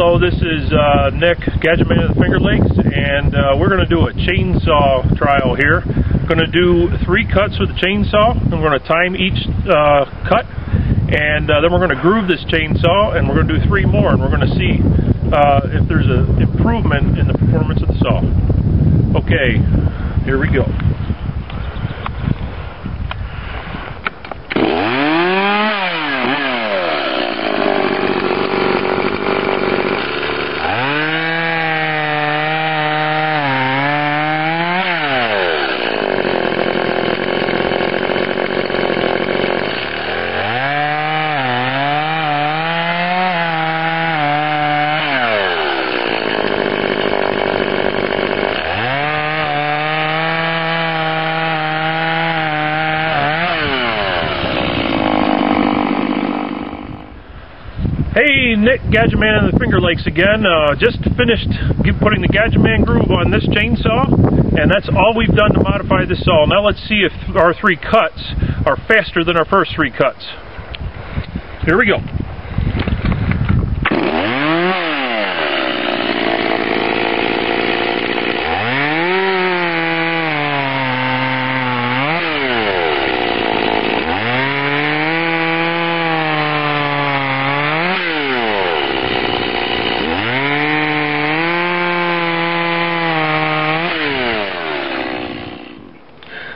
Hello, this is Nick, Gadgetman Fingerlakes, and we're going to do a chainsaw trial here. Going to do 3 cuts with the chainsaw. I'm going to time each cut, and then we're going to groove this chainsaw, and we're going to do 3 more, and we're going to see if there's an improvement in the performance of the saw. Okay, here we go. Hey, Nick, Gadgetman and the Fingerlakes again. Just finished putting the Gadgetman Groove on this chainsaw, and that's all we've done to modify this saw. Now let's see if our 3 cuts are faster than our first 3 cuts. Here we go.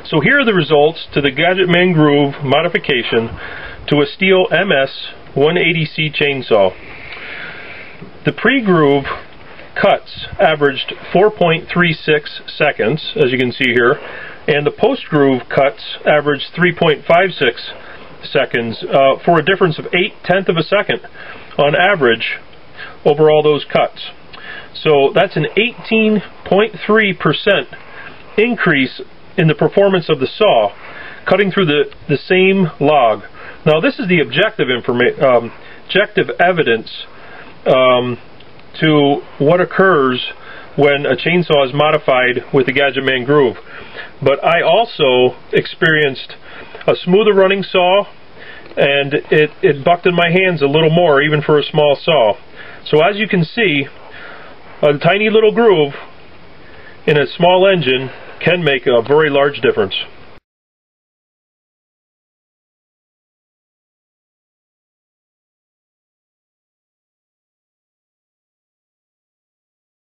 So here are the results to the Gadgetman Groove modification to a steel MS 180C chainsaw. The pre-groove cuts averaged 4.36 seconds, as you can see here, and the post-groove cuts averaged 3.56 seconds for a difference of 0.8 of a second on average over all those cuts. So that's an 18.3% increase in the performance of the saw, cutting through the same log. Now this is the objective evidence to what occurs when a chainsaw is modified with the Gadgetman Groove. But I also experienced a smoother running saw, and it bucked in my hands a little more, even for a small saw. So as you can see, a tiny little groove in a small engine can make a very large difference.